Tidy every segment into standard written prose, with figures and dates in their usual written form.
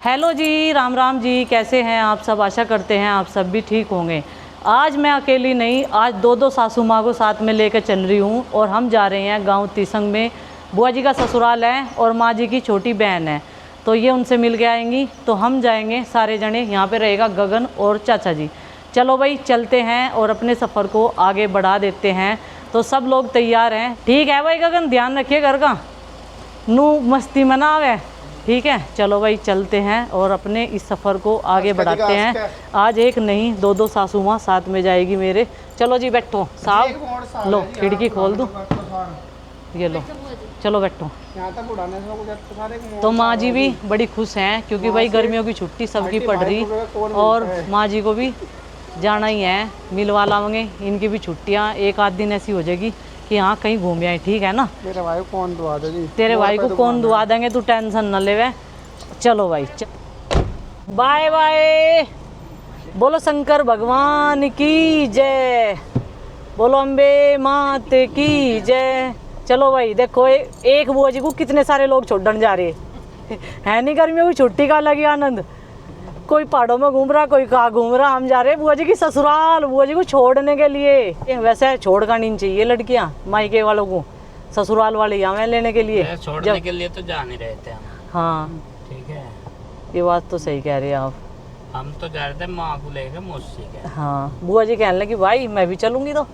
Hello जी, राम राम जी। कैसे हैं आप सब? आशा करते हैं आप सब भी ठीक होंगे। आज मैं अकेली नहीं, आज दो सासू माँ को साथ में लेकर चल रही हूँ और हम जा रहे हैं गांव तीसंग में। बुआ जी का ससुराल है और माँ जी की छोटी बहन है, तो ये उनसे मिल के आएंगी। तो हम जाएंगे सारे जने, यहाँ पे रहेगा गगन और चाचा जी। चलो भाई चलते हैं और अपने सफ़र को आगे बढ़ा देते हैं। तो सब लोग तैयार हैं? ठीक है भाई गगन, ध्यान रखिए घर का, नू मस्ती मनावे। ठीक है, चलो भाई चलते हैं और अपने इस सफ़र को आगे बढ़ाते हैं। आज एक नहीं दो सासू माँ साथ में जाएगी मेरे। चलो जी बैठो साहब, लो खिड़की खोल दूँ, ये लो चलो बैठो। तो माँ जी भी बड़ी खुश हैं क्योंकि भाई गर्मियों की छुट्टी सबकी पड़ रही और माँ जी को भी जाना ही है, मिलवा लाएंगे। इनकी भी छुट्टियाँ एक आध दिन ऐसी हो जाएगी कि हाँ कहीं घूम आए। ठीक है ना? तेरे भाई को कौन दुआ देगी? तेरे भाई को कौन दुआ देंगे, तू टेंशन न लेवे। चलो भाई बाय बाय। बोलो शंकर भगवान की जय, बोलो अम्बे मात की जय। चलो भाई देखो, एक बुआ जी को कितने सारे लोग छोड़ने जा रहे है नहीं? गर्मियों की छुट्टी का लगी आनंद। कोई पहाड़ों में घूम रहा, कोई कहाँ घूम रहा। हम जा रहे हैं बुआ जी की ससुराल, बुआ जी को छोड़ने के लिए। वैसे छोड़ का नहीं चाहिए लड़कियां मायके वालों को, ससुराल वाले यहाँ लेने के लिए, छोड़ने के लिए तो जा नहीं रहे थे हम। हाँ ठीक है, ये बात तो सही कह रहे हैं आप। हम तो जा रहे थे माँ को लेकर मौसी के। हाँ, बुआ जी कहने लगी भाई मैं भी चलूंगी। तो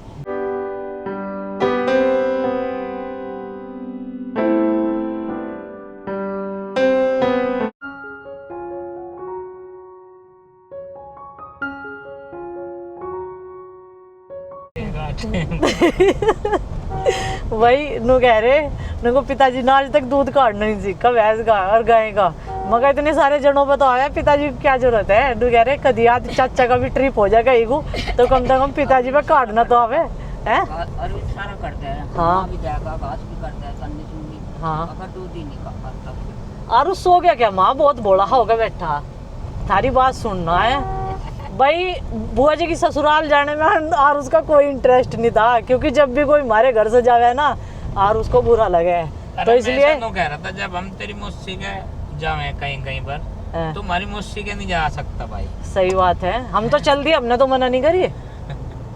वही नु कह रहे, नुको पिताजी ने आज तक दूध काटना नहीं सीखा भैंस का और गाय का। मगर इतने सारे जनों पे तो आया, पिताजी की क्या जरूरत है? नु कह रहे कदी आज चाचा का भी ट्रिप हो जाएगा ईगू, तो कम से कम पिताजी पे काटना तो आवे है। और वो सारा करते हैं। हाँ भी जाएगा, घास भी करता है, कंडीशन भी। हाँ, अगर दूध ही नहीं खाता। आरुष सो गया क्या? माँ बहुत बोला होगा बैठा, थारी बात सुनना है। भाई बुआ जी की ससुराल जाने में आरुष का कोई इंटरेस्ट नहीं था, क्योंकि जब भी कोई हमारे घर से जावे ना आरुष को बुरा लगे, तो इसलिए कह रहा था जब हम तेरी मौसी के जावे कहीं कहीं पर, तो हमारी मौसी के नहीं जा सकता भाई। सही बात है, हम तो चल दिए, हमने तो मना नहीं करी,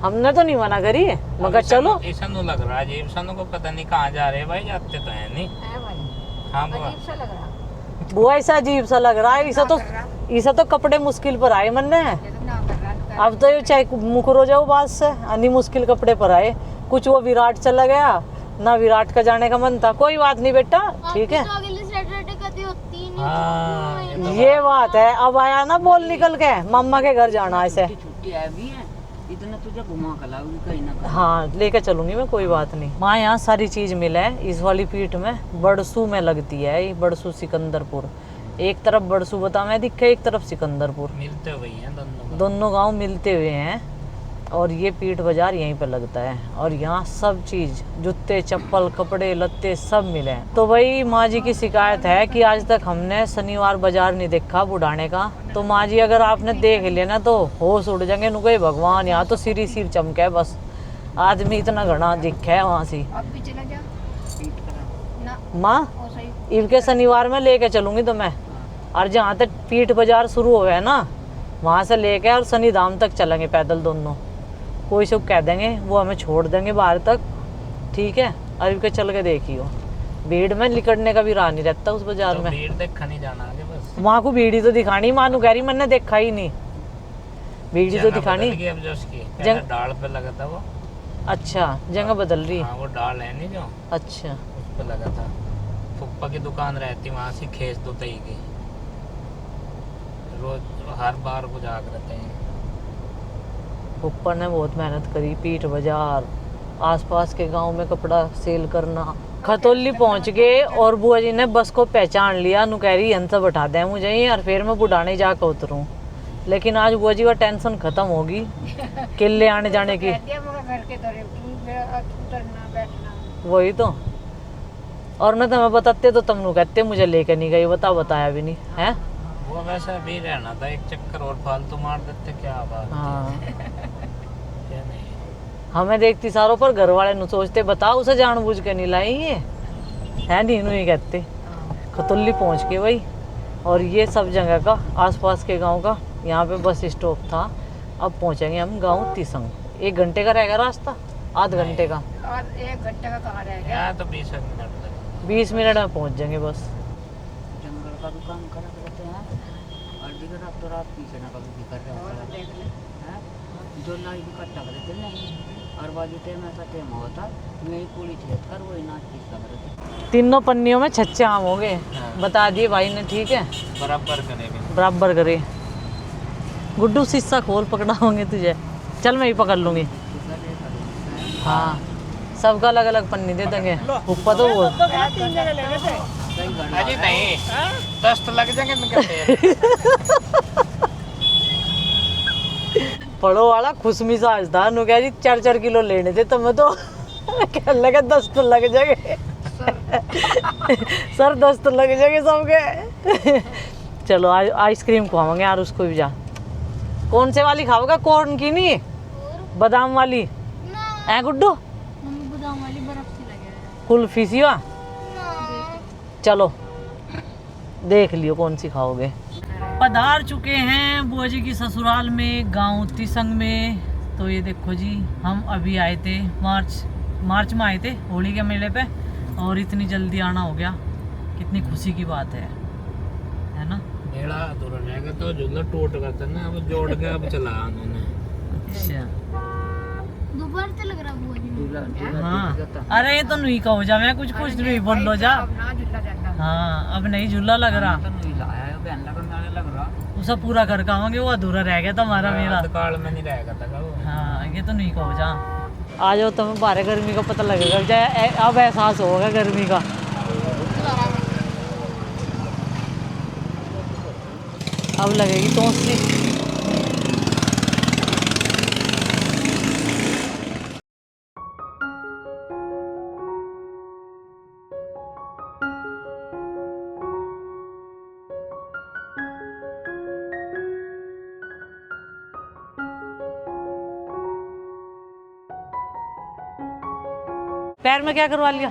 हमने तो नहीं मना करी है। मगर चलो ऐसा नु लग रहा है, ईशानु को पता नहीं कहाँ जा रहे भाई, जाते तो है नहीं। हाँ बुआ, बुआ ऐसा अजीब सा लग रहा है। ऐसा तो कपड़े मुश्किल पर आए मन ने। अब तो ये चाहे मुकर हो जाओ बात से, अन्नी मुश्किल कपड़े पर आए। कुछ वो विराट चला गया ना, विराट का जाने का मन था। कोई बात नहीं बेटा, ठीक है। ये बात है, अब आया ना बोल निकल के मम्मा के घर जाना ऐसे। छुट्टी है भी है, इतना तुझे घुमा कर लाऊंगी कहीं ना कहीं। हाँ लेके चलूंगी मैं, कोई बात नहीं। माँ यहाँ सारी चीज मिले इस वाली पीठ में, बड़सू में लगती है ये, बड़सू सिकंदरपुर। एक तरफ बड़सू बता मैं दिखे, एक तरफ सिकंदरपुर, मिलते हुए हैं दोनों गांव मिलते हुए हैं। और ये पीठ बाजार यहीं पर लगता है और यहाँ सब चीज़, जूते चप्पल कपड़े लत्ते सब मिले हैं। तो भाई माँ जी की शिकायत है कि आज तक हमने शनिवार बाजार नहीं देखा बुढ़ाने का। तो माँ जी अगर आपने देख लिया ना तो होश उड़ जाएंगे। नु भगवान यहाँ तो सिर ही सिर चमके, बस आदमी इतना घना दिखा है वहाँ से। माँ इनके शनिवार में लेके चलूंगी तो मैं, और जहाँ तक पीठ बाजार शुरू हो है ना वहाँ से लेके और शनि धाम तक चलेंगे पैदल दोनों। कोई सब कह देंगे वो हमें छोड़ देंगे बाहर तक, ठीक है। अभी के चल के देखियो, भीड़ में निकलने का भी राह नहीं रहता उस बाजार तो में। भीड़ देखा नहीं जाना आगे बस। माँ को भीड़ ही तो दिखानी, माँ नु कह रही मैंने देखा ही नहीं, भीड़ ही तो दिखानी। डाल पे लगा था वो। अच्छा जगह बदल रही। हाँ, वो डाल है नहीं जो, अच्छा उस पे लगा था। फुप्पा की दुकान रहती वहाँ से खेस तो तई की, रोज हर बार को जाग रहते हैं। ऊपर ने बहुत मेहनत करी, पीठ बाजार आसपास के गांव में कपड़ा सेल करना। खतौली पहुंच गए और बुआ जी ने बस को पहचान लिया। नु कह रही हंस बैठा दे मुझे ही और फिर मैं बुढ़ाने जाकर उतरूं। लेकिन आज बुआ जी का टेंशन खत्म होगी किले आने जाने की। वही तो, और मैं तुम्हें बताते तो तुम कहते मुझे लेके नहीं गई, बताया भी नहीं है। वो वैसे भी रहना था, एक चक्कर और फालतू मार देते क्या बात। हाँ क्या नहीं, हमें देखती सारों पर घर वाले नु सोचते बताओ उसे जानबूझ के नहीं लाई ये है नहीं, नु ही कहते। खतौली पहुंच के भाई और ये सब जगह का आसपास के गांव का यहाँ पे बस स्टॉप था। अब पहुँचेंगे हम गांव तीसंग। 1 घंटे का रहेगा रास्ता, आध घंटे का। और 1 घंटे का कहाँ रहेगा? यहाँ तो 20 मिनट लगे। 20 मिनट में पहुँच जाएंगे बस। जंगल का भी काम कर रहते हैं और दिगर रात तो रात पीछे ना कभी भी कर रहे हैं। जो लाई भी कट्टा कर देते नहीं और बाजू टाइम ऐसा टाइम होता मेरी पूरी छेद कर वही नाच पीस लग रहे थे। तीनों पन्नियों में 6 आम हो गए। बता दिए भाई ने, ठीक है, बराबर करेंगे। बराबर करे। गुड्डू शीशा खोल, पकड़ा होंगे तुझे। चल मैं ही पकड़ लूँगी। हाँ, सबका अलग अलग पन्नी दे देंगे। ऊपर तो वो अजी नहीं 10 तो लग जाएंगे इनके पैर। पड़ो वाला खुशमी सा था नु कह जी 4-4 किलो लेने थे तुम्हें तो क्या लगा 10 तो लग जाएंगे। सर 10 तो लग जाएंगे सबके। चलो आइसक्रीम खवाएंगे यार उसको भी। जा कौन से वाली खाओगा? कॉर्न की नहीं, बादाम वाली है गुड्डू? बादाम वाली बर्फ सी लगे कुल्फी सी वा? चलो देख लियो कौन सी खाओगे। पधार चुके हैं बुआ जी की ससुराल में, गांव तीसंग में। तो ये देखो जी, हम अभी आए थे मार्च में आए थे होली के मेले पे, और इतनी जल्दी आना हो गया। कितनी खुशी की बात है ना? मेला अधूरा रहेगा तो झूला टूट गया था ना, अब जोड़ के अब चला उन्होंने। अच्छा दोबारा तो लग रहा बुआ जी। हाँ, अरे ये तो नहीं कहो जा, मैं कुछ नहीं बोल लो जा। हाँ अब नहीं झूला लग रहा, उसे पूरा घर का होंगे, वो अधूरा रह गया था हमारा मेला। काल में नहीं रहेगा था वो। हाँ ये तो नहीं कहो जा। आ जाओ तुम्हें बाहर गर्मी का पता लगेगा, अब एहसास होगा गर्मी का। अब लगेगी तो उससे। पैर में क्या करवा लिया?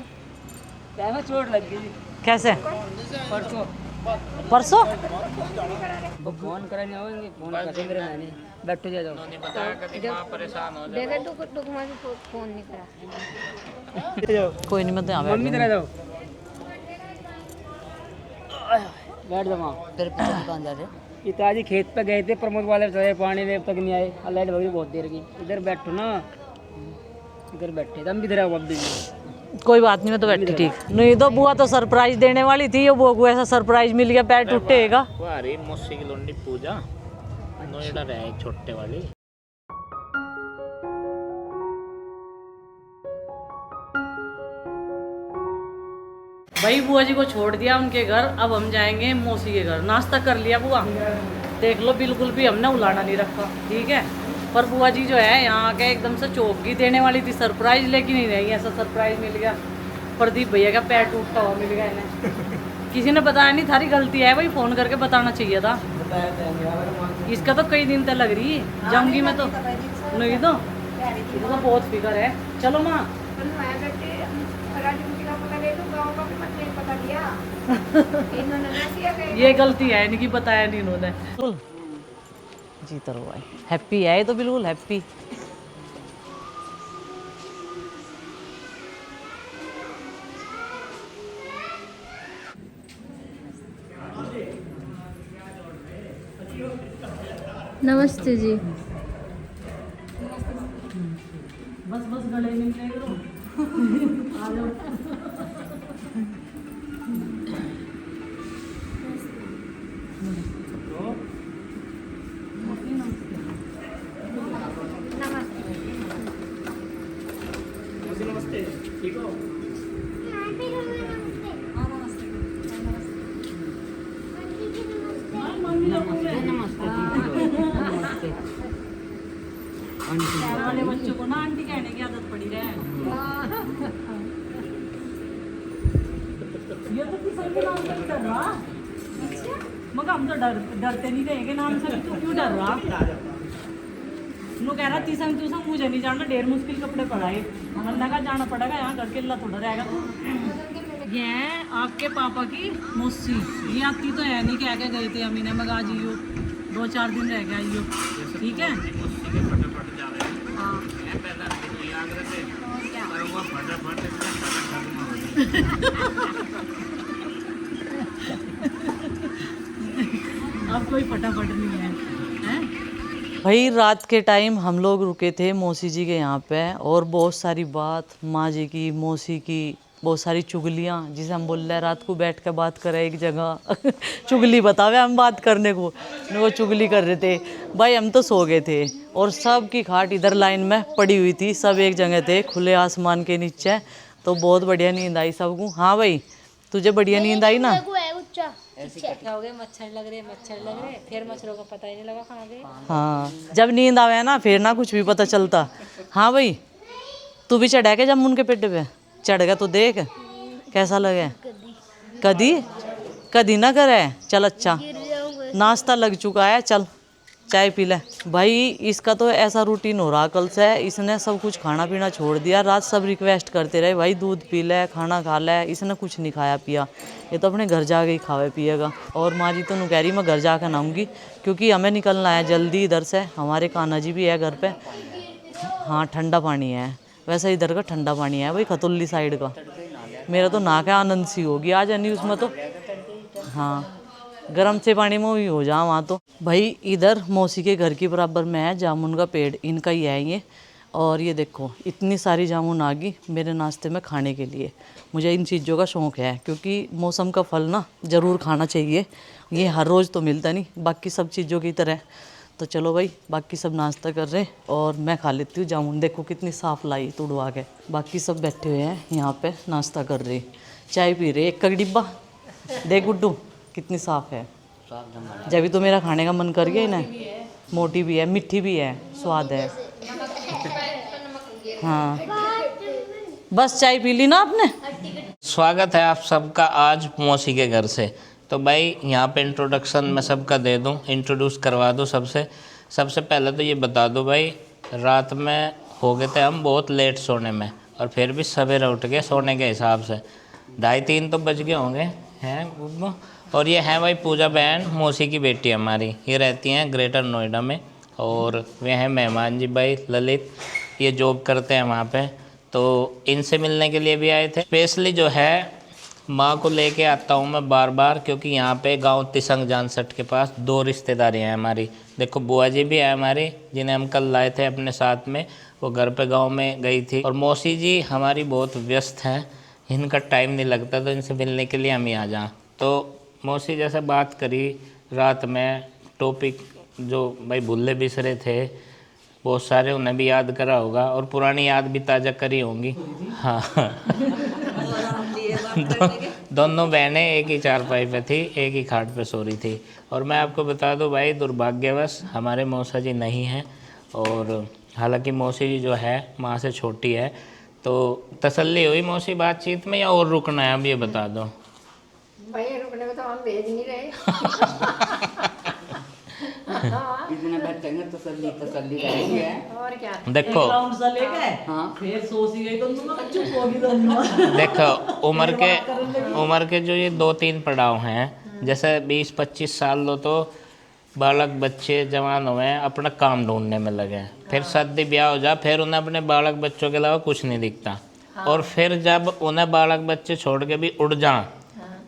पैर में चोट लग गई। कैसे? परसों परसों वो फोन कराने आएंगे, फोन करते मेरे मैंने बैठो जा जाओ। उन्होंने बताया कि मां परेशान हो जाए। देखो टुक मां फोन नहीं करा। कोई नहीं, मैं तो यहाँ मम्मी तेरा जाओ बैठ जाओ। तेरे पीछे कहाँ जा रहे? पिताजी खेत पे गए थे, प्रमोद वाले चले, पानी ले तक नहीं आए। लाइट भगी बहुत देर की। इधर बैठो ना, इधर बैठे हम भी इधर आओ। कोई बात नहीं, मैं तो बैठी ठीक। नहीं तो बुआ तो सरप्राइज देने वाली थी, ये बुआ को ऐसा सरप्राइज मिल गया, पैर टूटेगा। वारी मौसी की लोंडी पूजा नोएडा रहे छोटे वाली। भाई बुआ जी को छोड़ दिया उनके घर, अब हम जाएंगे मौसी के घर। नाश्ता कर लिया बुआ, देख लो बिल्कुल भी हमने उलाना नहीं रखा, ठीक है। पर बुआ जी जो है यहाँ के एकदम से चौकी देने वाली थी सरप्राइज, लेकिन नहीं रही, ऐसा सरप्राइज मिल गया। प्रदीप भैया का पैर टूटता हुआ मिल गया इन्हें। किसी ने बताया नहीं, थारी गलती है भाई, फ़ोन करके बताना चाहिए था। इसका तो कई दिन तक लग रही है, जाऊँगी मैं तो नहीं तो बहुत फिक्र है। चलो माँ ये गलती है इनकी, बताया नहीं इन्होंने। जीता रहो भाई, हैप्पी है ये तो, बिल्कुल हैप्पी। नमस्ते जी। बस गले में करो। आ जाओ। नमस्ते, ठीक हो? वाले बच्चों को ना आंटी कहने की आदत पड़ी है। ये तो किसी के नाम से डर रहा, मगर हम तो डरते नहीं रहेंगे नाम से। तू क्यों डर रहा? नो कह रहा तीसंग मुझे नहीं जाना, ढेर मुश्किल कपड़े पड़ाए, हमें लगा जाना पड़ेगा यहाँ, घर के अल्लाह थोड़ा रहेगा। ये है आपके पापा की मौसी। ये आती तो है नहीं, कह के गए थे अमीना मगा जियो 2-4 दिन रह गया यो। ठीक है हाँ अब कोई फटाफट नहीं है, हैं? भाई रात के टाइम हम लोग रुके थे मौसी जी के यहाँ पे और बहुत सारी बात माँ जी की, मौसी की, बहुत सारी चुगलियाँ, जिसे हम बोल रहे हैं रात को बैठ कर बात करें एक जगह चुगली बतावे हम बात करने को, वो चुगली कर रहे थे भाई। हम तो सो गए थे और सब की खाट इधर लाइन में पड़ी हुई थी, सब एक जगह थे खुले आसमान के नीचे, तो बहुत बढ़िया नींद आई सबको। हाँ भाई तुझे बढ़िया नींद आई ना? क्या हो गया? मच्छर लग रहे फिर मच्छरों का पता ही नहीं लगा कहाँ गए। हाँ जब नींद आवे ना फिर ना कुछ भी पता चलता। हाँ भाई तू भी चढ़ा के जब उनके पेट पे चढ़ गया तो देख कैसा लगे। कदी कदी ना करे। चल अच्छा नाश्ता लग चुका है, चल चाय पी ले। भाई इसका तो ऐसा रूटीन हो रहा कल से, इसने सब कुछ खाना पीना छोड़ दिया। रात सब रिक्वेस्ट करते रहे भाई दूध पी ले, खाना खा ले, इसने कुछ नहीं खाया पिया। ये तो अपने घर जाके ही खावे पिएगा। और माँ जी तो नु कह रही मैं घर जाकर नहाऊंगी क्योंकि हमें निकलना है जल्दी इधर से। हमारे कान्हा जी भी है घर पे। हाँ ठंडा पानी है, वैसे इधर का ठंडा पानी है भाई खतुल्ली साइड का। मेरा तो नहा के आनंद सी होगी आज नहीं उसमें तो। हाँ गर्म से पानी में भी हो जा वहाँ तो। भाई इधर मौसी के घर के बराबर में है जामुन का पेड़, इनका ही है ये। और ये देखो इतनी सारी जामुन आ गई मेरे नाश्ते में खाने के लिए। मुझे इन चीज़ों का शौक़ है क्योंकि मौसम का फल ना ज़रूर खाना चाहिए। ये हर रोज़ तो मिलता नहीं बाकी सब चीज़ों की तरह। तो चलो भाई बाकी सब नाश्ता कर रहे और मैं खा लेती हूँ जामुन। देखो कितनी साफ़ लाई तुड़वा के। बाकी सब बैठे हुए हैं यहाँ पे नाश्ता कर रहे, चाय पी रहे। एक का डिब्बा देख गुड्डू कितनी साफ़ है। जब भी तो मेरा खाने का मन कर गया ना। मोटी भी है, मीठी भी है, स्वाद है। हाँ बस चाय पी ली ना आपने। स्वागत है आप सबका आज मौसी के घर से। तो भाई यहाँ पे इंट्रोडक्शन मैं सबका दे दूँ, इंट्रोड्यूस करवा दूँ सबसे पहले तो ये बता दो भाई, रात में हो गए थे हम बहुत लेट सोने में और फिर भी सवेरे उठ गए सोने के हिसाब से 2:30-3 तो बज गए होंगे हैं। और ये है भाई पूजा बहन, मौसी की बेटी हमारी। ये रहती हैं ग्रेटर नोएडा में। और वे हैं मेहमान जी भाई ललित, ये जॉब करते हैं वहाँ पे। तो इनसे मिलने के लिए भी आए थे। स्पेशली जो है माँ को लेके आता हूँ मैं बार बार क्योंकि यहाँ पे गांव तिसंग जानसठ के पास 2 रिश्तेदारी हैं हमारी। देखो बुआ जी भी है हमारी जिन्हें हम कल लाए थे अपने साथ में, वो घर पे गाँव में गई थी। और मौसी जी हमारी बहुत व्यस्त हैं, इनका टाइम नहीं लगता, तो इनसे मिलने के लिए हम ही आ जाएँ। तो मौसी जैसे बात करी रात में, टॉपिक जो भाई भूले बिसरे थे बहुत सारे उन्हें भी याद करा होगा और पुरानी याद भी ताज़ा करी होंगी। हाँ दोनों बहनें एक ही चारपाई पे थी, एक ही खाट पे सो रही थी। और मैं आपको बता दूं भाई दुर्भाग्यवश हमारे मौसा जी नहीं हैं। और हालांकि मौसी जी जो है माँ से छोटी है। तो तसल्ली हुई मौसी बातचीत में या और रुकना है? अब ये बता दो भाई रुकने को तो हम भेज नहीं रहे। इतने बच्चे हैं तसल्ली रहेगी है। और क्या देखो हाँ फिर सोची गई तो चुप होगी दोनों। देखो उम्र के जो ये 2-3 पड़ाव हैं, जैसे 20-25 साल लो तो बालक बच्चे जवान हुए हैं अपना काम ढूंढने में लगे हैं। फिर शादी ब्याह हो जा फिर उन्हें अपने बालक बच्चों के अलावा कुछ नहीं दिखता। और फिर जब उन्हें बालक बच्चे छोड़ के भी उड़ जाएं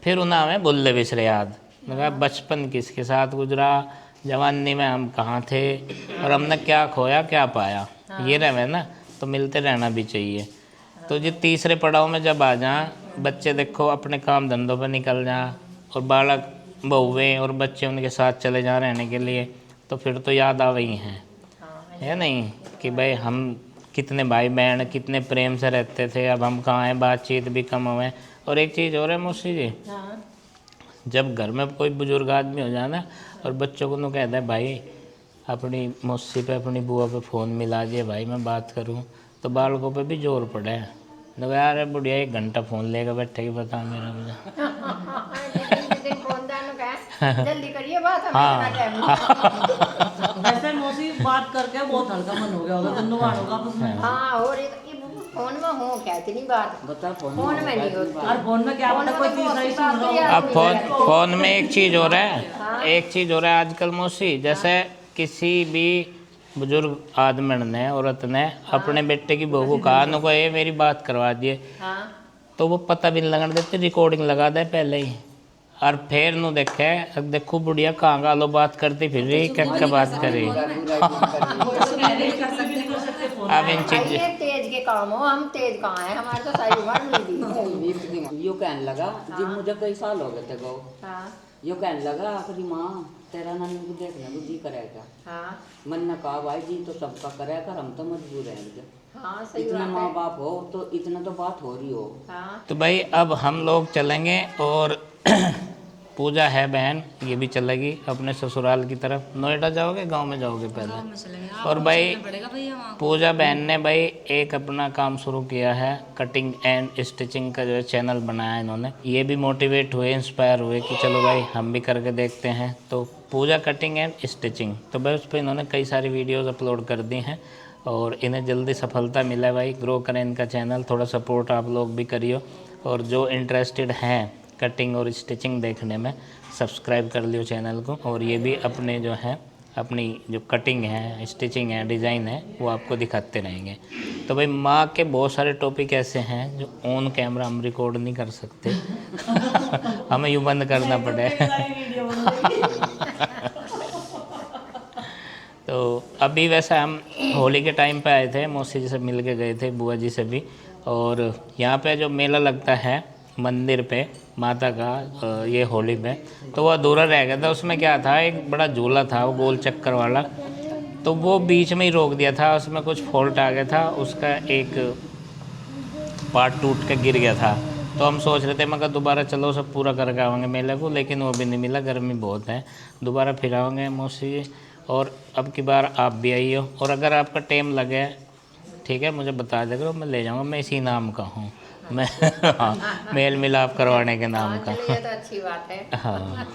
फिर उन्हें हमें भूले बिसरे याद। मगर बचपन किसके साथ गुजरा, जवानी में हम कहाँ थे और हमने क्या खोया क्या पाया, ये रहे ना। तो मिलते रहना भी चाहिए। तो ये तीसरे पड़ाव में जब आ जाएं बच्चे देखो अपने काम धंधों पर निकल जाएं और बालक बहुएँ और बच्चे उनके साथ चले जाएं रहने के लिए, तो फिर तो याद आ गई हैं, है नहीं कि भाई हम कितने भाई बहन कितने प्रेम से रहते थे, अब हम कहाँ हैं, बातचीत भी कम हुए। और एक चीज़ और है मौसी जी, जब घर में कोई बुजुर्ग आदमी हो जाए ना और बच्चों को तो कहता है भाई अपनी मौसी पे अपनी बुआ पे फ़ोन मिला दिए भाई मैं बात करूं, तो बालकों पे भी जोर पड़े है। तो यार बुढ़िया 1 घंटा फ़ोन लेकर बैठे कि बता मेरा मुझे। जल्दी करिए बात। वैसे मौसी बात करके बहुत हल्का मन हो गया होगा दोनों वालों का आपस में। हाँ और ये फोन में हो क्या इतनी बात? बता फोन में नहीं होती। और फोन में क्या पता कोई तीसरा ही सुन रहा हो। अब फोन में एक चीज़ हो रहा है, एक चीज़ हो रहा है आजकल मौसी, जैसे किसी भी बुजुर्ग आदमी ने, औरत ने अपने बेटे की बहू को कहा न को ये मेरी बात करवा दिए, तो वो पता भी नहीं लगने देते, रिकॉर्डिंग लगा दे पहले ही, और फिर नु देखे अब देखो बुढ़िया कहाँ गालो बात करती फिर रही, क्या बात करी। अब इन चीज ये तेज के काम हो, हम तेज कहाँ है, हमारे तो सारी उम्र मिली दी। यो कहने लगा जी मुझे कई साल हो गए थे गो, हाँ यो कहने लगा आखिरी माँ तेरा नानी को देखने को जी करेगा। हाँ मन ने कहा भाई जी तो सबका करेगा, हम तो मजबूर हैं, हाँ सही इतना बात माँ है। बाप हो तो इतना तो बात हो रही हो। हाँ तो भाई अब हम लोग चलेंगे और पूजा है बहन, ये भी चलेगी अपने ससुराल की तरफ। नोएडा जाओगे गांव में जाओगे पहले? और भाई पूजा बहन ने भाई एक अपना काम शुरू किया है, कटिंग एंड स्टिचिंग का जो है चैनल बनाया है इन्होंने। ये भी मोटिवेट हुए, इंस्पायर हुए कि चलो भाई हम भी करके देखते हैं। तो पूजा कटिंग एंड स्टिचिंग, तो भाई उस पर इन्होंने कई सारी वीडियोज़ अपलोड कर दी हैं और इन्हें जल्दी सफलता मिला है। भाई ग्रो करें इनका चैनल, थोड़ा सपोर्ट आप लोग भी करियो, और जो इंटरेस्टेड हैं कटिंग और स्टिचिंग देखने में सब्सक्राइब कर लियो चैनल को। और ये भी अपने जो है अपनी जो कटिंग है, स्टिचिंग है, डिज़ाइन है, वो आपको दिखाते रहेंगे। तो भाई माँ के बहुत सारे टॉपिक ऐसे हैं जो ऑन कैमरा हम रिकॉर्ड नहीं कर सकते हमें यूँ बंद करना पड़े तो अभी वैसे हम होली के टाइम पे आए थे, मौसी जी से मिल के गए थे, बुआ जी से भी। और यहाँ पे जो मेला लगता है मंदिर पे माता का ये होली में, तो वो अधूरा रह गया था। उसमें क्या था, एक बड़ा झूला था वो गोल चक्कर वाला, तो वो बीच में ही रोक दिया था, उसमें कुछ फॉल्ट आ गया था, उसका एक पार्ट टूट के गिर गया था। तो हम सोच रहे थे मगर दोबारा चलो सब पूरा करके आएंगे मेले को, लेकिन वो भी नहीं मिला, गर्मी बहुत है। दोबारा फिर आएंगे मौसी, और अब की बार आप भी आइए। और अगर आपका टाइम लगे ठीक है मुझे बता देगा, मैं ले जाऊँगा। मैं इसी नाम का हूँ मैं हाँ, मेल मिलाप करवाने के नाम का। चलिए तो अच्छी बात है। हाँ